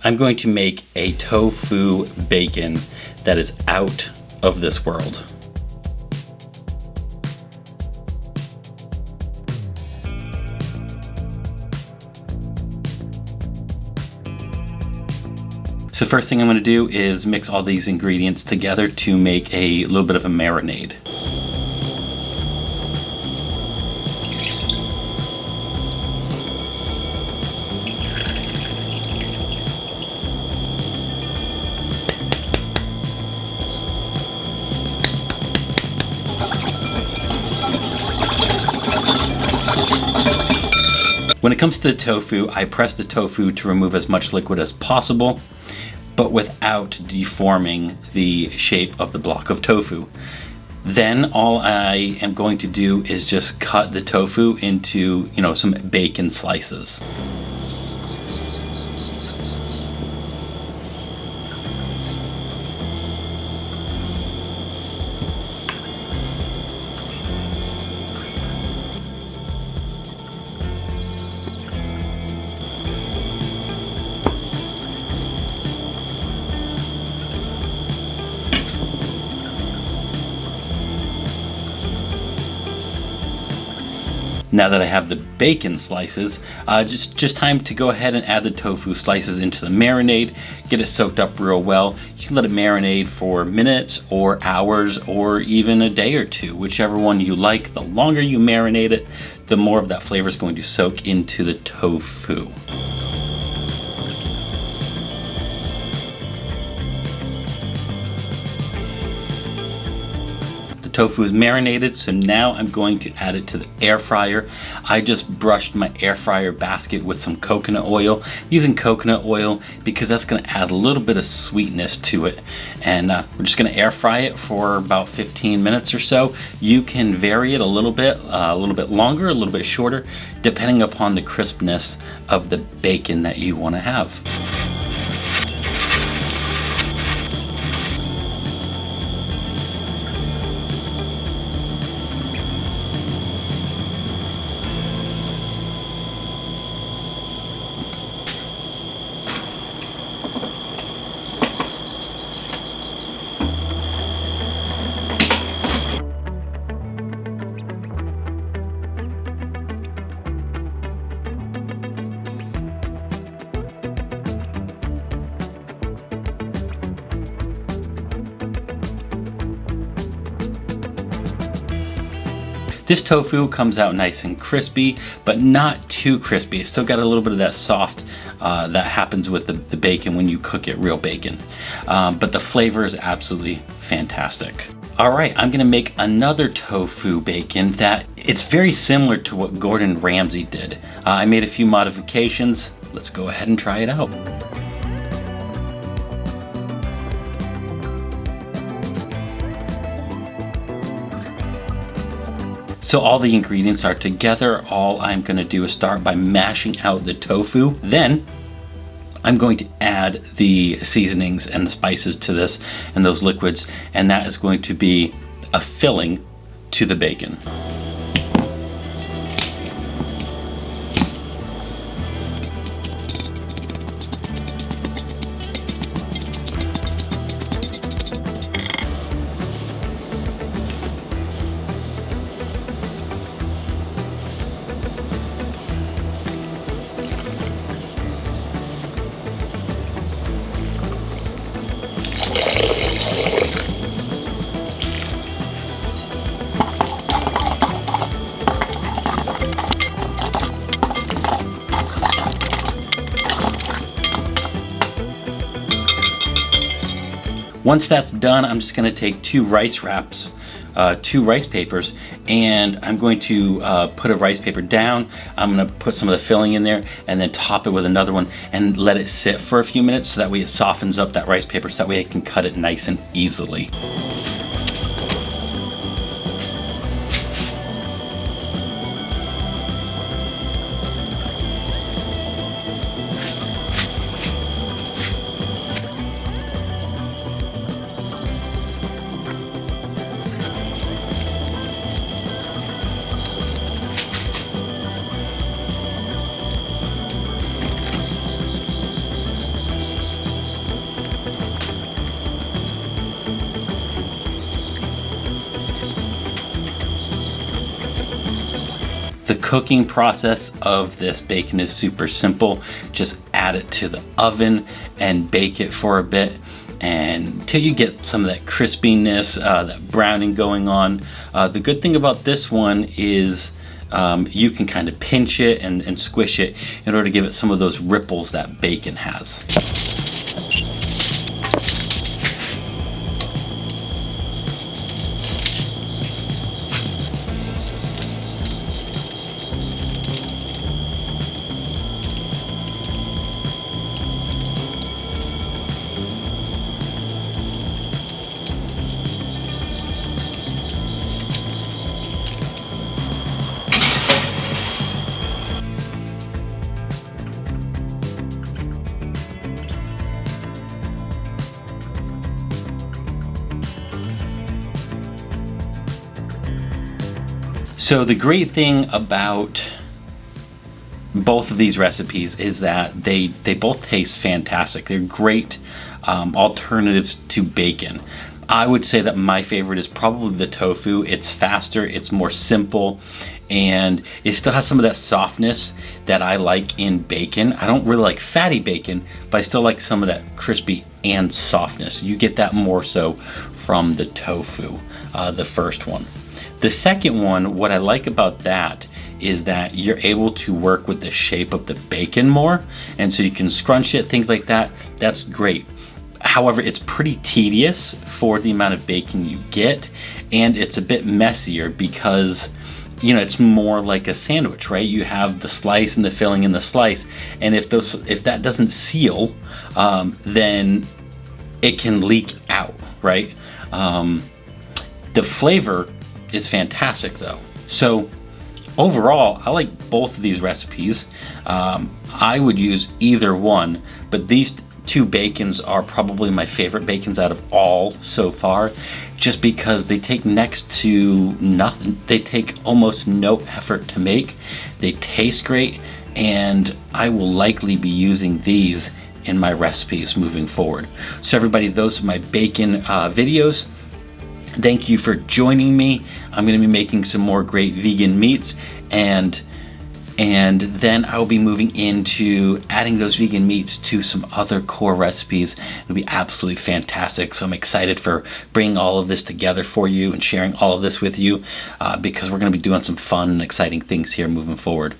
I'm going to make a tofu bacon that is out of this world. So first thing I'm going to do is mix all these ingredients together to make a little bit of a marinade. When it comes to the tofu, I press the tofu to remove as much liquid as possible, but without deforming the shape of the block of tofu. Then all I am going to do is just cut the tofu into, some bacon slices. Now that I have the bacon slices, just time to go ahead and add the tofu slices into the marinade, get it soaked up real well. You can let it marinate for minutes or hours or even a day or two, whichever one you like. The longer you marinate it, the more of that flavor is going to soak into the tofu. Tofu is marinated, so now I'm going to add it to the air fryer. I just brushed my air fryer basket with some coconut oil. I'm using coconut oil because that's going to add a little bit of sweetness to it. And we're just going to air fry it for about 15 minutes or so. You can vary it a little bit longer, a little bit shorter, depending upon the crispness of the bacon that you want to have. This tofu comes out nice and crispy, but not too crispy. It's still got a little bit of that soft that happens with the bacon when you cook it real bacon. But the flavor is absolutely fantastic. All right, I'm gonna make another tofu bacon that it's very similar to what Gordon Ramsay did. I made a few modifications. Let's go ahead and try it out. So all the ingredients are together. All I'm gonna do is start by mashing out the tofu. Then I'm going to add the seasonings and the spices to this and those liquids, and that is going to be a filling to the bacon. Once that's done, I'm just gonna take two rice papers, and I'm going to put a rice paper down. I'm gonna put some of the filling in there and then top it with another one and let it sit for a few minutes so that way it softens up that rice paper, so that way I can cut it nice and easily. cooking process of this bacon is super simple. Just add it to the oven and bake it for a bit until you get some of that crispiness, that browning going on. The good thing about this one is you can kind of pinch it and squish it in order to give it some of those ripples that bacon has. So the great thing about both of these recipes is that they both taste fantastic. They're great alternatives to bacon. I would say that my favorite is probably the tofu. It's faster, it's more simple, and it still has some of that softness that I like in bacon. I don't really like fatty bacon, but I still like some of that crispy and softness. You get that more so from the tofu, the first one. The second one, what I like about that is that you're able to work with the shape of the bacon more, and so you can scrunch it, things like that. That's great. However, it's pretty tedious for the amount of bacon you get, and it's a bit messier because, you know, it's more like a sandwich, right? You have the slice and the filling in the slice, and if that doesn't seal, then it can leak out, right? The flavor is fantastic though. So overall, I like both of these recipes. I would use either one, but these two bacons are probably my favorite bacons out of all so far, just because they take next to nothing. They take almost no effort to make. They taste great, and I will likely be using these in my recipes moving forward. So everybody, those are my bacon videos. Thank you for joining me. I'm going to be making some more great vegan meats, and then I'll be moving into adding those vegan meats to some other core recipes. It'll be absolutely fantastic. So I'm excited for bringing all of this together for you and sharing all of this with you, because we're going to be doing some fun and exciting things here moving forward.